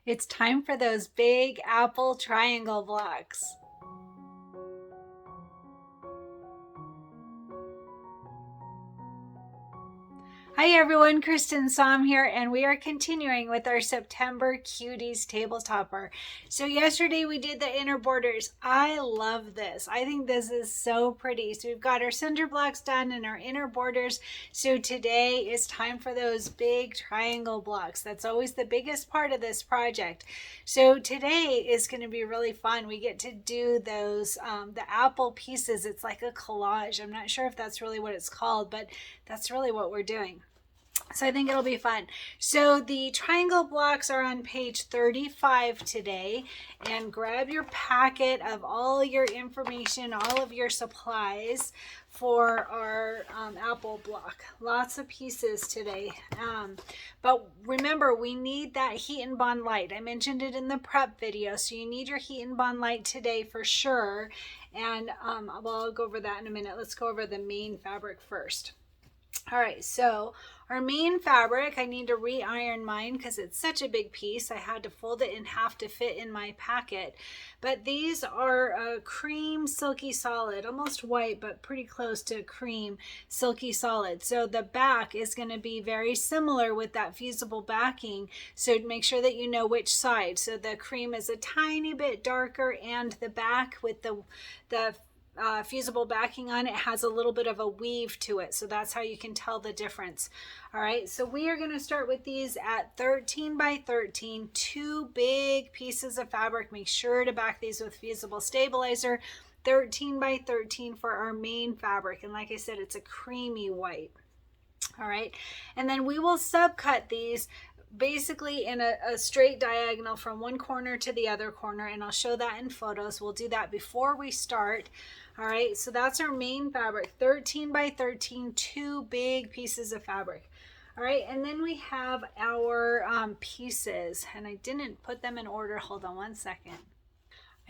It's time for those big apple triangle blocks. Hi everyone, Cristin here, and we are continuing with our September Cuties table topper. So yesterday we did the inner borders. I love this. I think this is so pretty. So we've got our center blocks done and our inner borders. So today is time for those big triangle blocks. That's always the biggest part of this project. So today is going to be really fun. We get to do those, the apple pieces. It's like a collage. I'm not sure if that's really what it's called, but that's really what we're doing. So I think it'll be fun. So the triangle blocks are on page 35 today, and grab your packet of all your information, all of your supplies for our apple block. Lots of pieces today. But remember, we need that heat and bond light. I mentioned it in the prep video, so you need your heat and bond light today for sure. And well, I'll go over that in a minute. Let's go over the main fabric first. All right, so our main fabric, I need to re-iron mine because it's such a big piece. I had to fold it in half to fit in my packet. But these are a cream silky solid, almost white, but pretty close to cream silky solid. So the back is going to be very similar with that fusible backing. So make sure that you know which side. So the cream is a tiny bit darker, and the back with the fusible backing on it has a little bit of a weave to it, so that's how you can tell the difference. All right, so we are going to start with these at 13 by 13, two big pieces of fabric. Make sure to back these with fusible stabilizer. 13 by 13 for our main fabric, and like I said, it's a creamy white. All right, and then we will subcut these basically in a straight diagonal from one corner to the other corner, and I'll show that in photos. We'll do that before we start. All right, so that's our main fabric, 13 by 13, two big pieces of fabric. All right, and then we have our pieces, and I didn't put them in order. Hold on one second.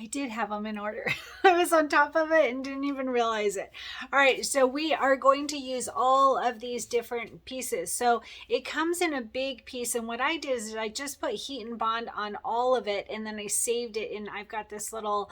I did have them in order. I was on top of it and didn't even realize it. All right, so we are going to use all of these different pieces. So it comes in a big piece, and what I did is I just put heat and bond on all of it, and then I saved it in, I've got this little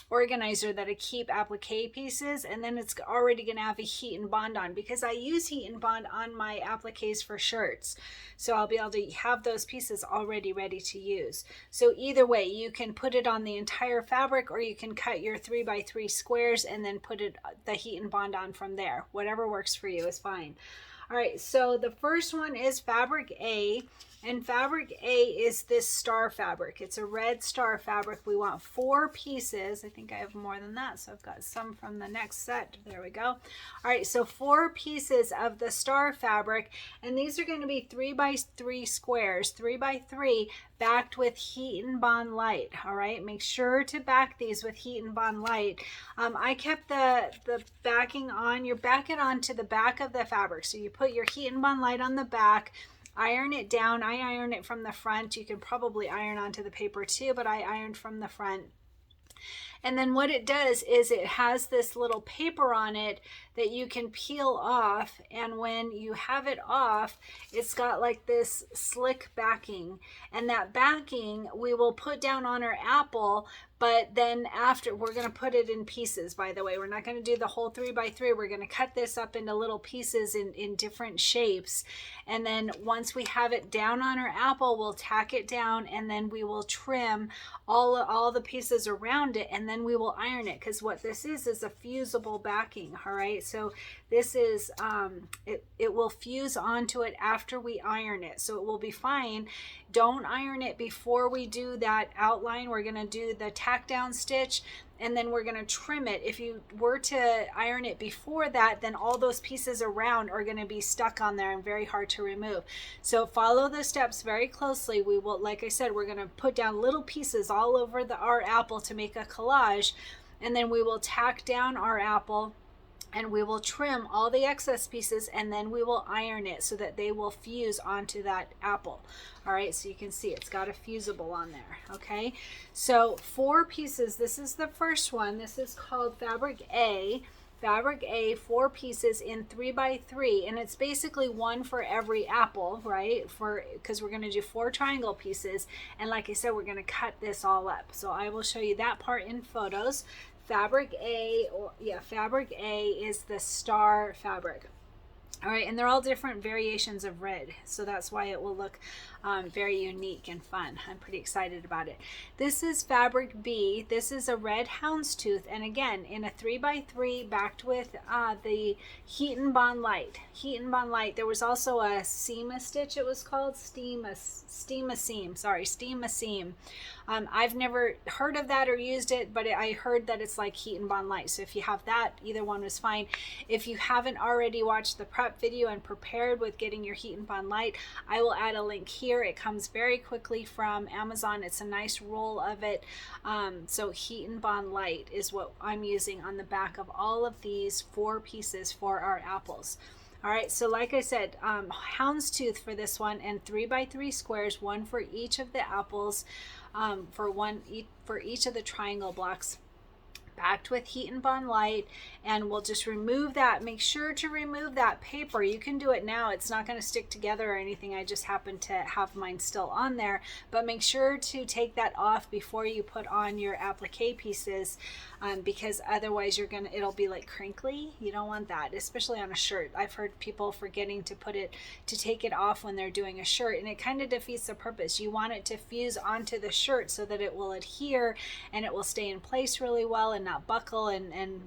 organizer that I keep applique pieces, and then it's already going to have a heat and bond on because I use heat and bond on my appliques for shirts. So I'll be able to have those pieces already ready to use. So either way, you can put it on the entire fabric, or you can cut your 3 by 3 squares and then put it the heat and bond on from there. Whatever works for you is fine. All right, so the first one is fabric A, and fabric A is this star fabric. It's a red star fabric. We want 4 pieces. I think I have more than that, so I've got some from the next set. There we go. All right, so 4 pieces of the star fabric, and these are going to be 3 by 3 squares, 3 by 3, backed with heat and bond light. All right, make sure to back these with heat and bond light. I kept the backing on. You back it onto the back of the fabric, so you put your heat and bond light on the back, iron it down. I iron it from the front. You can probably iron onto the paper too, but I ironed from the front. And then what it does is it has this little paper on it that you can peel off, and when you have it off, it's got like this slick backing, and that backing we will put down on our apple. But then after, we're going to put it in pieces, by the way. We're not going to do the whole 3 by 3. We're going to cut this up into little pieces in different shapes. And then once we have it down on our apple, we'll tack it down, and then we will trim all the pieces around it, and then we will iron it, because what this is a fusible backing. All right, so this is it will fuse onto it after we iron it, so it will be fine. Don't iron it before we do that outline. We're going to do the tack down stitch, and then we're going to trim it. If you were to iron it before that, then all those pieces around are going to be stuck on there and very hard to remove. So follow the steps very closely. We will, like I said, we're going to put down little pieces all over our apple to make a collage, and then we will tack down our apple, and we will trim all the excess pieces, and then we will iron it so that they will fuse onto that apple. All right, so you can see it's got a fusible on there. Okay, so 4 pieces. This is the first one. This is called fabric A. fabric A, 4 pieces in 3x3, and it's basically one for every apple, right? Because we're going to do 4 triangle pieces, and like I said, we're going to cut this all up. So I will show you that part in photos. Fabric A, fabric A is the star fabric. All right, and they're all different variations of red, so that's why it will look very unique and fun. I'm pretty excited about it. This is fabric B. This is a red houndstooth, and again, in a 3x3 backed with the Heat and Bond Light. Heat and Bond Light. There was also a seam a stitch, it was called, steam a seam. I've never heard of that or used it, but I heard that it's like Heat and Bond Light. So if you have that, either one was fine. If you haven't already watched the prep video and prepared with getting your Heat and Bond Light, I will add a link here. It comes very quickly from Amazon. It's a nice roll of it. So Heat and Bond Light is what I'm using on the back of all of these 4 pieces for our apples. All right, so like I said, houndstooth for this one, and 3x3 squares, one for each of the apples, for each of the triangle blocks, backed with Heat and Bond Light. And we'll just remove that. Make sure to remove that paper. You can do it now. It's not going to stick together or anything. I just happen to have mine still on there, but make sure to take that off before you put on your applique pieces, because otherwise it'll be like crinkly. You don't want that, especially on a shirt. I've heard people forgetting to take it off when they're doing a shirt, and it kind of defeats the purpose. You want it to fuse onto the shirt so that it will adhere and it will stay in place really well and not buckle and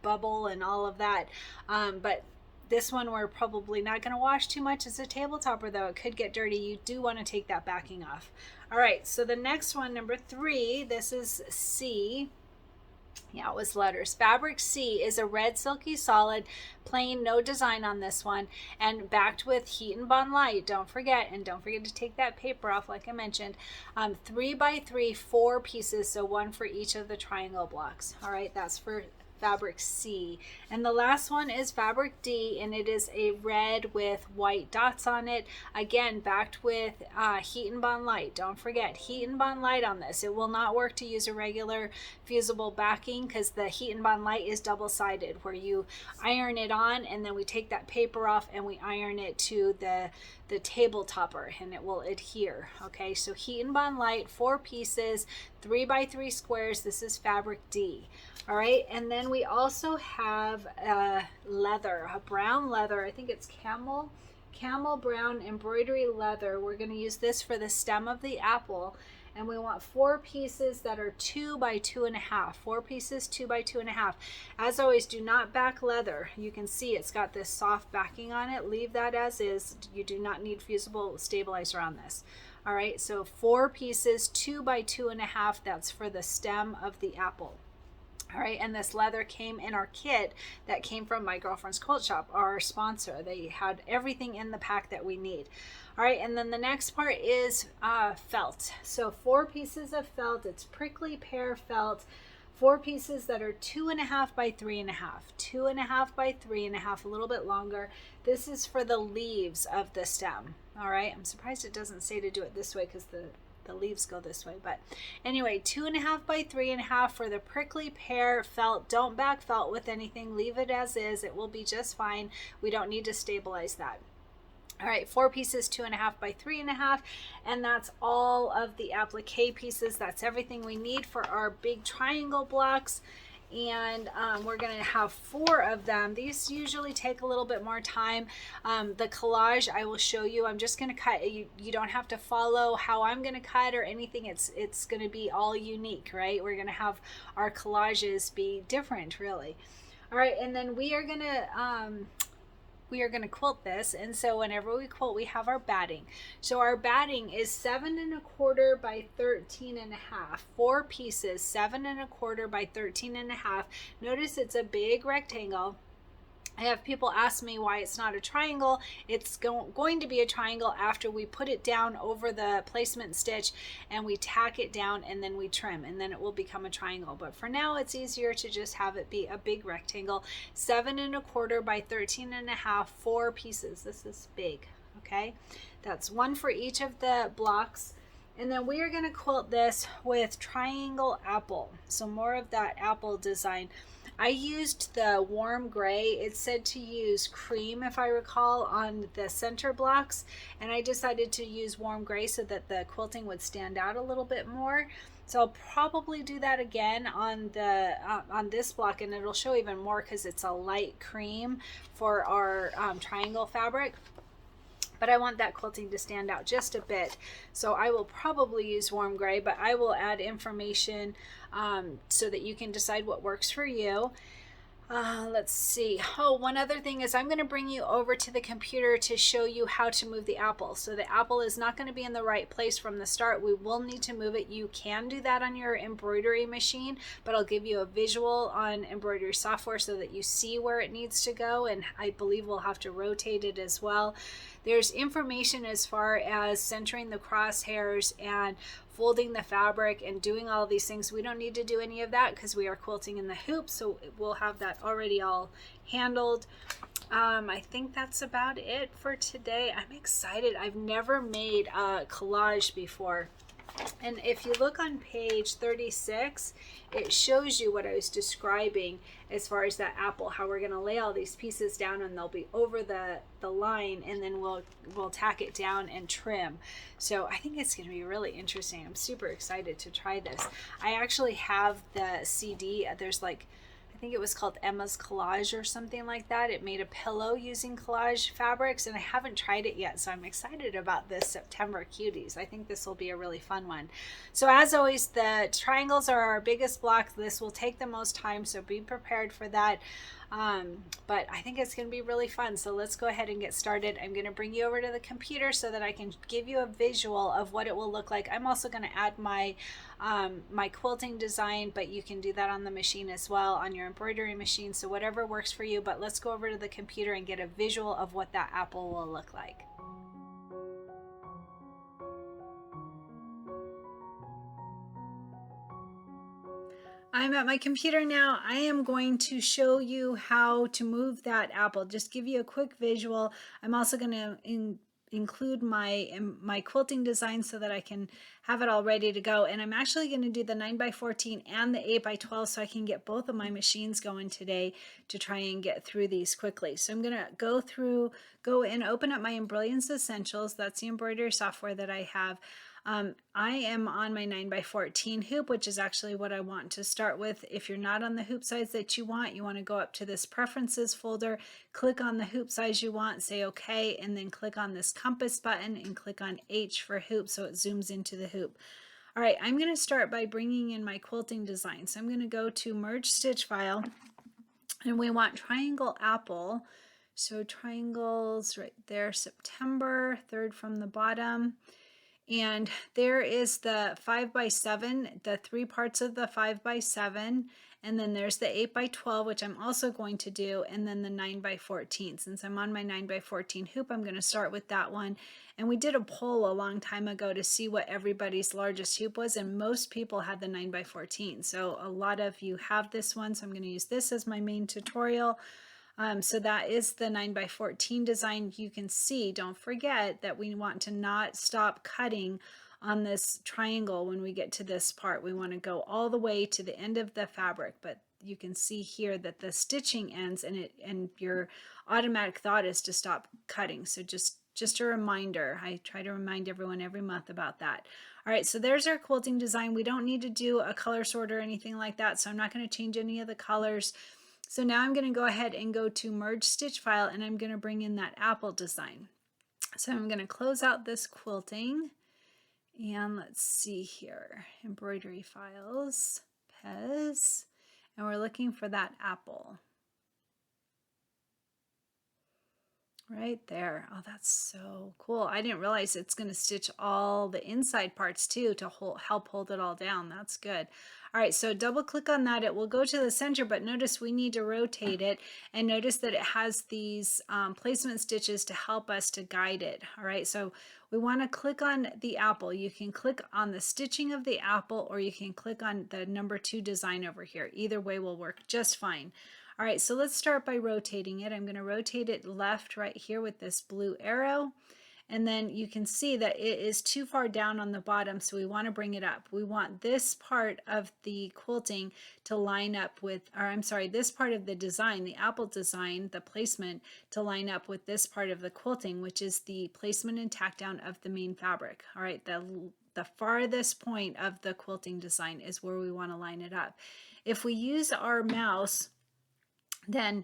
bubble and all of that. But this one we're probably not going to wash too much. It's a table topper though. It could get dirty. You do want to take that backing off. All right, so the next one, number 3, this is C. Yeah, it was letters. Fabric C is a red silky solid, plain, no design on this one, and backed with Heat and Bond Light. Don't forget to take that paper off like I mentioned. 3x3, 4 pieces, so one for each of the triangle blocks. All right, that's for fabric C. And the last one is fabric D, and it is a red with white dots on it, again backed with Heat and Bond Light. Don't forget Heat and Bond Light on this. It will not work to use a regular fusible backing, because the Heat and Bond Light is double-sided, where you iron it on and then we take that paper off and we iron it to the table topper, and it will adhere. Okay, so Heat and Bond Light, 4 pieces, 3x3 squares. This is fabric D. All right, and then we also have leather, a brown leather. I think it's camel brown embroidery leather. We're going to use this for the stem of the apple, and we want 4 pieces that are 2x2.5. 4 pieces, 2x2.5. As always, do not back leather. You can see it's got this soft backing on it. Leave that as is. You do not need fusible stabilizer on this. All right, so 4 pieces, 2x2.5. That's for the stem of the apple. All right, and this leather came in our kit that came from my girlfriend's quilt shop, our sponsor. They had everything in the pack that we need. All right, and then the next part is felt. So 4 pieces of felt. It's prickly pear felt. 4 pieces that are 2.5 by 3.5. 2.5 by 3.5, a little bit longer. This is for the leaves of the stem. All right, I'm surprised it doesn't say to do it this way, because the leaves go this way. But anyway, 2.5 by 3.5 for the prickly pear felt. Don't back felt with anything. Leave it as is. It will be just fine. We don't need to stabilize that. All right, 4 pieces, 2.5 by 3.5, and that's all of the applique pieces. That's everything we need for our big triangle blocks. And we're going to have 4 of them. These usually take a little bit more time. The collage I will show you. I'm just going to cut. You don't have to follow how I'm going to cut or anything. It's going to be all unique, right? We're going to have our collages be different, really. All right, and then we are going to quilt this, and so whenever we quilt, we have our batting. So our batting is 7.25 by 13.5. 4 pieces, 7.25 by 13.5. Notice it's a big rectangle. I have people ask me why it's not a triangle. It's going to be a triangle after we put it down over the placement stitch and we tack it down and then we trim, and then it will become a triangle. But for now, it's easier to just have it be a big rectangle. 7.25 by 13.5, 4 pieces. This is big, okay? That's 1 for each of the blocks. And then we are going to quilt this with triangle apple. So more of that apple design. I used the warm gray. It said to use cream, if I recall, on the center blocks, and I decided to use warm gray so that the quilting would stand out a little bit more. So I'll probably do that again on this block, and it'll show even more because it's a light cream for our triangle fabric. But I want that quilting to stand out just a bit. So I will probably use warm gray, but I will add information so that you can decide what works for you. Let's see. Oh, one other thing is I'm going to bring you over to the computer to show you how to move the apple. So the apple is not going to be in the right place from the start. We will need to move it. You can do that on your embroidery machine, but I'll give you a visual on embroidery software so that you see where it needs to go. And I believe we'll have to rotate it as well. There's information as far as centering the crosshairs and folding the fabric and doing all these things. We don't need to do any of that because we are quilting in the hoop, so we'll have that already all handled. I think that's about it for today. I'm excited. I've never made a collage before. And if you look on page 36, it shows you what I was describing as far as that apple, how we're going to lay all these pieces down and they'll be over the line, and then we'll tack it down and trim. So I think it's going to be really interesting. I'm super excited to try this. I actually have the CD. There's like, I think it was called Emma's Collage or something like that. It made a pillow using collage fabrics, and I haven't tried it yet, so I'm excited about this September Cuties. I think this will be a really fun one. So as always, the triangles are our biggest block. This will take the most time, so be prepared for that. But I think it's going to be really fun. So let's go ahead and get started. I'm going to bring you over to the computer so that I can give you a visual of what it will look like. I'm also going to add my my quilting design, but you can do that on the machine as well, on your embroidery machine. So whatever works for you, but let's go over to the computer and get a visual of what that apple will look like. I'm at my computer now. I am going to show you how to move that apple. Just give you a quick visual. I'm also going to include my quilting design so that I can have it all ready to go. And I'm actually going to do the 9x14 and the 8x12 so I can get both of my machines going today to try and get through these quickly. So I'm going to go and open up my Embrilliance Essentials. That's the embroidery software that I have. I am on my 9x14 hoop, which is actually what I want to start with. If you're not on the hoop size that you want to go up to this preferences folder, click on the hoop size you want, say okay, and then click on this compass button and click on H for hoop so it zooms into the hoop. All right, I'm going to start by bringing in my quilting design. So I'm going to go to merge stitch file, and we want triangle apple. So triangles right there, September, third from the bottom. And there is the 5x7, the 3 parts of the 5x7, and then there's the 8x12, which I'm also going to do, and then the 9x14. Since I'm on my 9x14 hoop, I'm going to start with that one. And we did a poll a long time ago to see what everybody's largest hoop was, and most people had the 9x14. So a lot of you have this one, so I'm going to use this as my main tutorial. So that is the 9x14 design. You can see, don't forget that we want to not stop cutting on this triangle when we get to this part. We want to go all the way to the end of the fabric, but you can see here that the stitching ends, and your automatic thought is to stop cutting. So just a reminder. I try to remind everyone every month about that. All right, so there's our quilting design. We don't need to do a color sort or anything like that, so I'm not going to change any of the colors. So now I'm going to go ahead and go to merge stitch file, and I'm going to bring in that apple design. So I'm going to close out this quilting, and let's see here, embroidery files, Pez, and we're looking for that apple. Right there. Oh, that's so cool. I didn't realize it's going to stitch all the inside parts too to help hold it all down. That's good. All right, so double click on that. It will go to the center, but notice we need to rotate it, and notice that it has these placement stitches to help us to guide it. All right, so we want to click on the apple. You can click on the stitching of the apple, or you can click on the number 2 design over here. Either way will work just fine. All right, so let's start by rotating it. I'm going to rotate it left right here with this blue arrow. and then you can see that it is too far down on the bottom, so we want to bring it up. We want this part of the quilting to line up with, or I'm sorry, this part of the design, the apple design, the placement, to line up with this part of the quilting, which is the placement and tack down of the main fabric. All right, the farthest point of the quilting design is where we want to line it up. If we use our mouse, then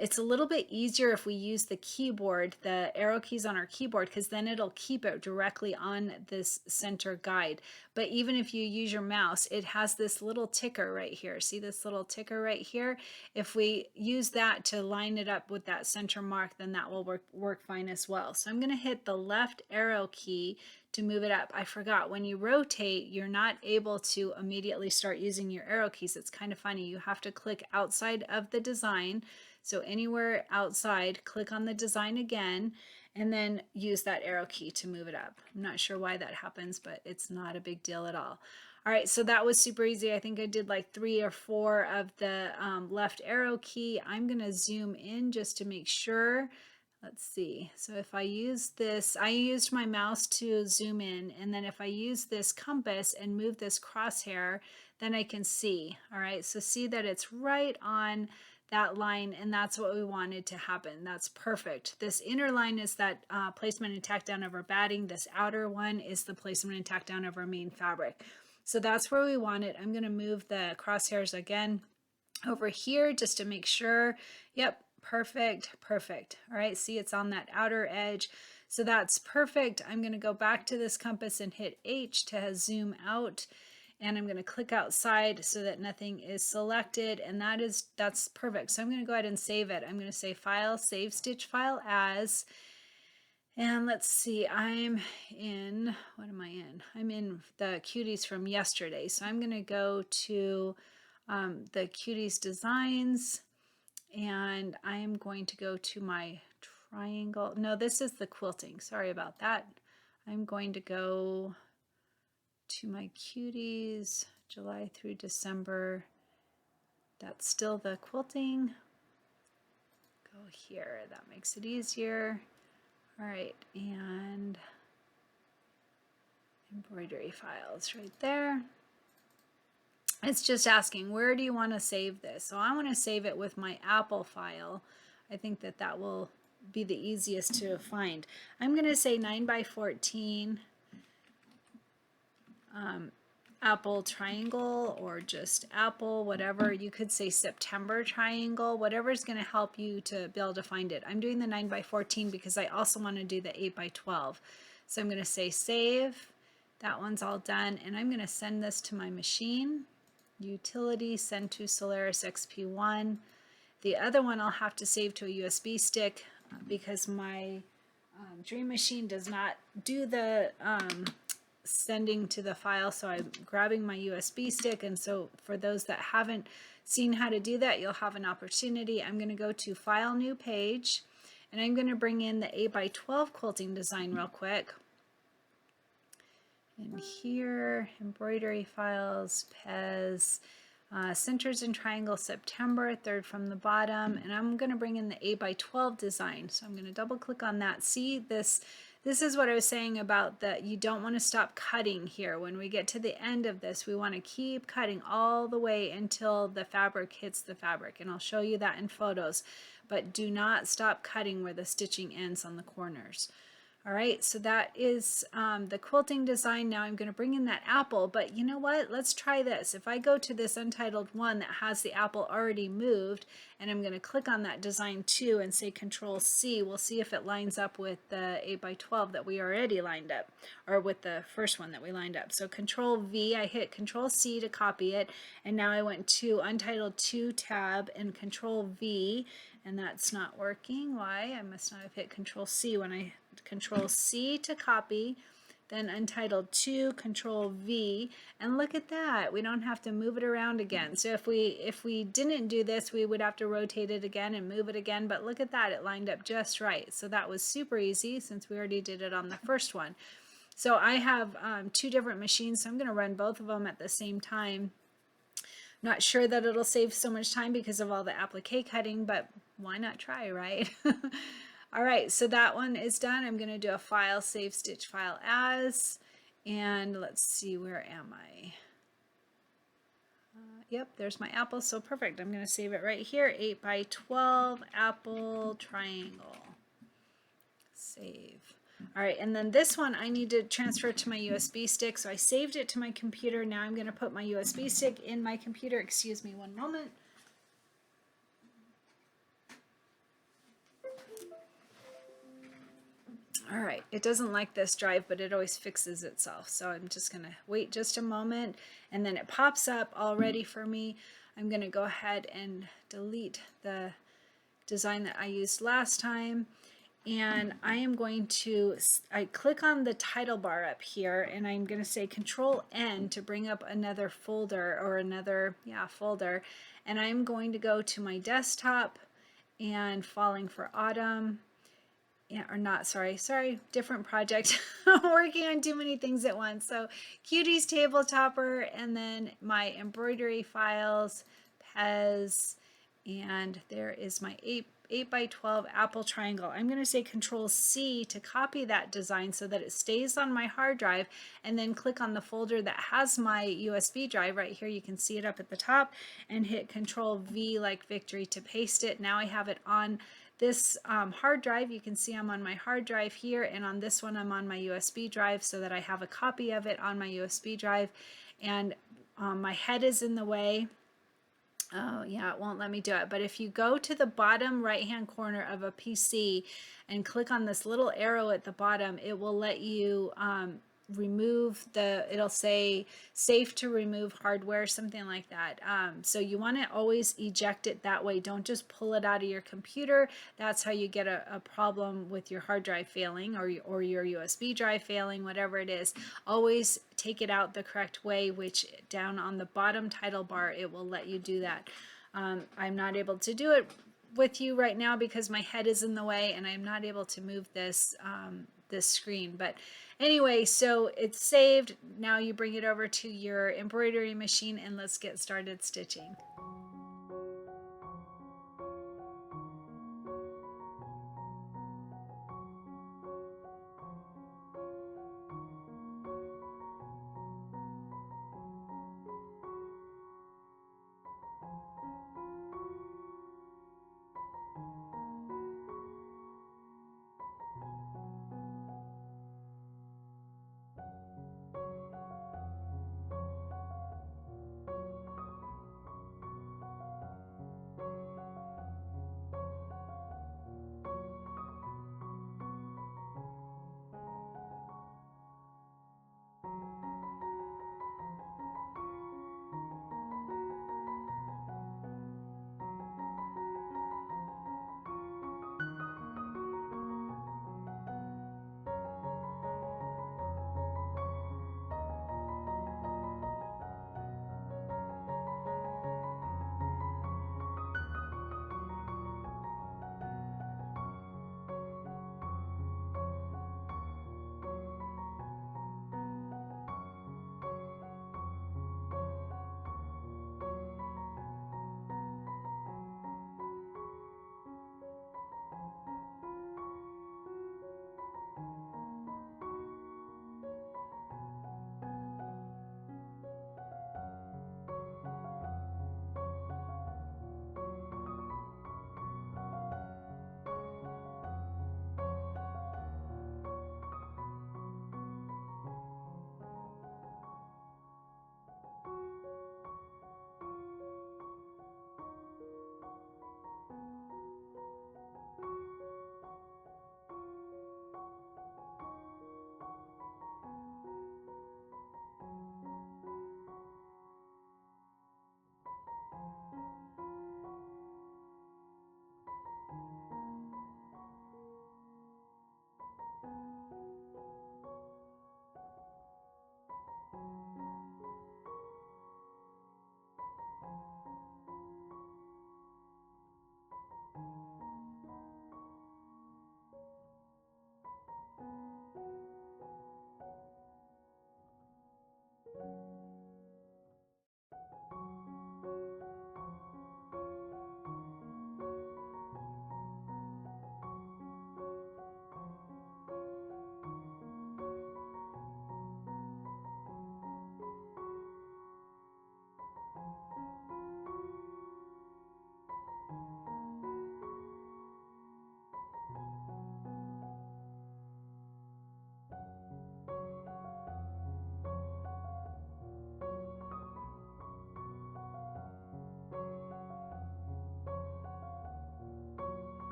it's a little bit easier if we use the keyboard, the arrow keys on our keyboard, because then it'll keep it directly on this center guide. But even if you use your mouse, it has this little ticker right here. See this little ticker right here? If we use that to line it up with that center mark, then that will work fine as well. So I'm going to hit the left arrow key to move it up. I forgot, when you rotate, you're not able to immediately start using your arrow keys. It's kind of funny. You have to click outside of the design. So anywhere outside, click on the design again, and then use that arrow key to move it up. I'm not sure why that happens, but it's not a big deal at all. All right, so that was super easy. I think I did like 3 or 4 of the left arrow key. I'm gonna zoom in just to make sure. Let's see, so if I use this, I used my mouse to zoom in, and then if I use this compass and move this crosshair, then I can see. All right, so see that it's right on that line, and that's what we wanted to happen. That's perfect. This inner line is that placement and tack down of our batting. This outer one is the placement and tack down of our main fabric. So that's where we want it. I'm gonna move the crosshairs again over here just to make sure. Yep. Perfect. All right, see, it's on that outer edge. So that's perfect. I'm going to go back to this compass and hit H to zoom out. And I'm going to click outside so that nothing is selected. And that's perfect. So I'm going to go ahead and save it. I'm going to say File, Save Stitch File As. And let's see, I'm in, what am I in? I'm in the Cuties from yesterday. So I'm going to go to the Cuties Designs. And I am going to go to my triangle. No, this is the quilting. Sorry about that. I'm going to go to my Cuties, July through December. That's still the quilting. Go here. That makes it easier. All right, and embroidery files right there. It's just asking, where do you want to save this? So I want to save it with my Apple file. I think that will be the easiest to find. I'm going to say 9x14 Apple triangle, or just Apple, whatever. You could say September triangle, whatever is going to help you to be able to find it. I'm doing the 9x14 because I also want to do the 8x12. So I'm going to say save. That one's all done, and I'm going to send this to my machine. Utility, send to Solaris XP1. The other one I'll have to save to a USB stick because my Dream Machine does not do the sending to the file, so I'm grabbing my USB stick. And so for those that haven't seen how to do that, you'll have an opportunity. I'm going to go to File, New Page, and I'm going to bring in the 8x12 quilting design real quick. In here, embroidery files, Pez, centers and triangle September, third from the bottom, and I'm going to bring in the 8x12 design. So I'm going to double click on that. See, this is what I was saying about that you don't want to stop cutting here. When we get to the end of this, we want to keep cutting all the way until the fabric hits the fabric, and I'll show you that in photos, but do not stop cutting where the stitching ends on the corners. All right, so that is the quilting design. Now I'm going to bring in that apple, but you know what? Let's try this. If I go to this untitled one that has the apple already moved, and I'm going to click on that design too and say Control C, we'll see if it lines up with the 8x12 that we already lined up, or with the first one that we lined up. So Control V, I hit Control C to copy it, and now I went to Untitled 2 tab and Control V, and that's not working. Why? I must not have hit Control C when I Control C to copy, then Untitled 2, Control V, and look at that. We don't have to move it around again. So if we didn't do this, we would have to rotate it again and move it again, but look at that. It lined up just right. So that was super easy since we already did it on the first one. So I have 2 different machines, so I'm going to run both of them at the same time. Not sure that it'll save so much time because of all the applique cutting, but why not try, right? All right, so that one is done. I'm going to do a file, save stitch file as, and let's see, where am I? Yep, there's my apple, so perfect. I'm going to save it right here, 8 by 12 apple triangle. Save. All right, and then this one I need to transfer to my USB stick, so I saved it to my computer. Now I'm going to put my USB stick in my computer. Excuse me one moment. All right, it doesn't like this drive, but it always fixes itself. So I'm just gonna wait just a moment, and then it pops up all ready for me. I'm gonna go ahead and delete the design that I used last time. And I am going to, I click on the title bar up here, and I'm going to say Control N to bring up another folder, or another, folder. And I'm going to go to my desktop and Falling for Autumn. Yeah, or not, sorry, different project. I'm working on too many things at once. So Cuties Table Topper, and then my embroidery files, Pez, and there is my 8 by 12 apple triangle. I'm going to say Control C to copy that design so that it stays on my hard drive, and then click on the folder that has my USB drive right here. You can see it up at the top, and hit Control V like victory to paste it. Now I have it on this hard drive. You can see I'm on my hard drive here, and on this one I'm on my USB drive, so that I have a copy of it on my USB drive. And my head is in the way. Oh yeah, it won't let me do it. But if you go to the bottom right hand corner of a PC and click on this little arrow at the bottom, it will let you remove it'll say safe to remove hardware, something like that. So you want to always eject it that way. Don't just pull it out of your computer. That's how you get a problem with your hard drive failing, or your USB drive failing, whatever it is. Always take it out the correct way, which down on the bottom title bar, it will let you do that. I'm not able to do it with you right now because my head is in the way, and I'm not able to move this this screen. But anyway, so it's saved. Now you bring it over to your embroidery machine, and let's get started stitching.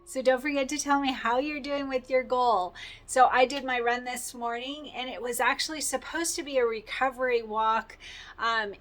So don't forget to tell me how you're doing with your goal. So I did my run this morning, and it was actually supposed to be a recovery walk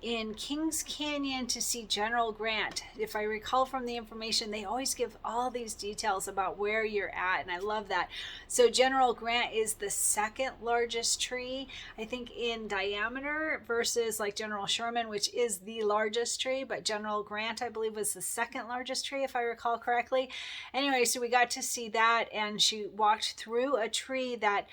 in Kings Canyon to see General Grant. If I recall from the information, they always give all these details about where you're at, and I love that. So General Grant is the second largest tree, I think, in diameter versus like General Sherman, which is the largest tree, but General Grant, I believe, was the second largest tree, if I recall correctly. Anyway, so we got to see that, and she walked through a tree that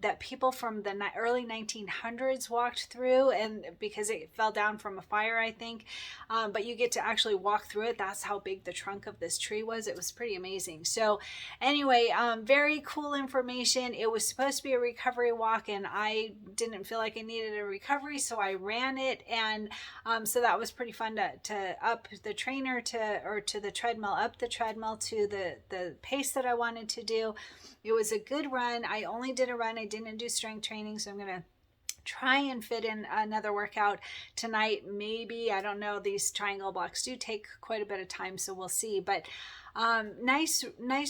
that people from the early 1900s walked through, and because it fell down from a fire, I think. But you get to actually walk through it. That's how big the trunk of this tree was. It was pretty amazing. So anyway, very cool information. It was supposed to be a recovery walk, and I didn't feel like I needed a recovery, so I ran it. And so that was pretty fun to up the trainer to the treadmill, up the treadmill to the pace that I wanted to do. It was a good run. I only did a run. I didn't do strength training, so I'm going to try and fit in another workout tonight. Maybe, I don't know. These triangle blocks do take quite a bit of time, so we'll see. But nice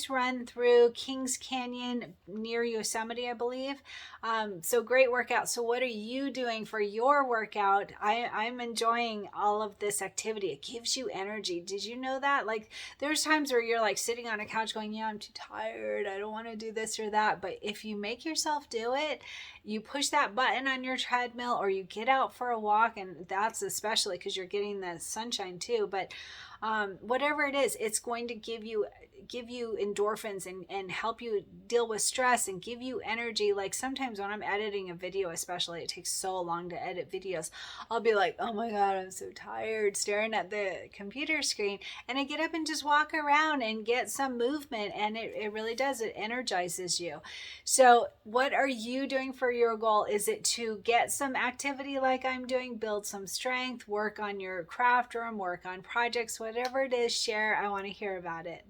run through Kings Canyon near Yosemite, I believe. So great workout. So what are you doing for your workout? I'm enjoying all of this activity. It gives you energy. Did you know that? Like, there's times where you're like sitting on a couch going, yeah, I'm too tired, I don't want to do this or that. But if you make yourself do it, you push that button on your treadmill, or you get out for a walk, and that's especially because you're getting the sunshine too. But whatever it is, it's going to give you endorphins and help you deal with stress and give you energy. Like sometimes when I'm editing a video, especially, it takes so long to edit videos, I'll be like, oh my god, I'm so tired staring at the computer screen, and I get up and just walk around and get some movement, and it really does, it energizes you. So what are you doing for your goal? Is it to get some activity like I'm doing, build some strength, work on your craft room, work on projects, whatever it is? Share. I want to hear about it.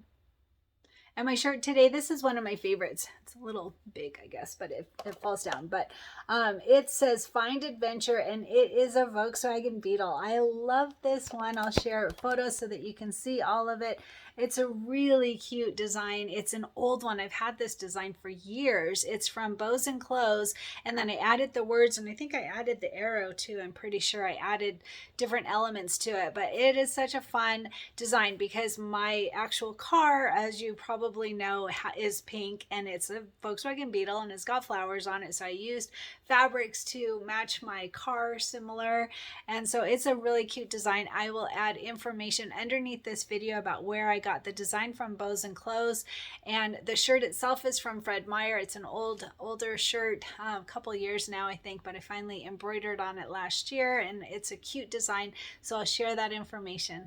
And my shirt today, this is one of my favorites. It's a little big, I guess, but it falls down. But it says Find Adventure, and it is a Volkswagen Beetle. I love this one. I'll share photos so that you can see all of it. It's a really cute design. It's an old one. I've had this design for years. It's from Bows and Clothes, and then I added the words, and I think I added the arrow too. I'm pretty sure I added different elements to it. But it is such a fun design because my actual car, as you probably know, is pink, and it's a Volkswagen Beetle, and it's got flowers on it. So I used fabrics to match my car similar, and so it's a really cute design. I will add information underneath this video about where I got the design from, Bows and Clothes. And the shirt itself is from Fred Meyer. It's an older shirt, a couple years now, I think, but I finally embroidered on it last year, and it's a cute design, so I'll share that information.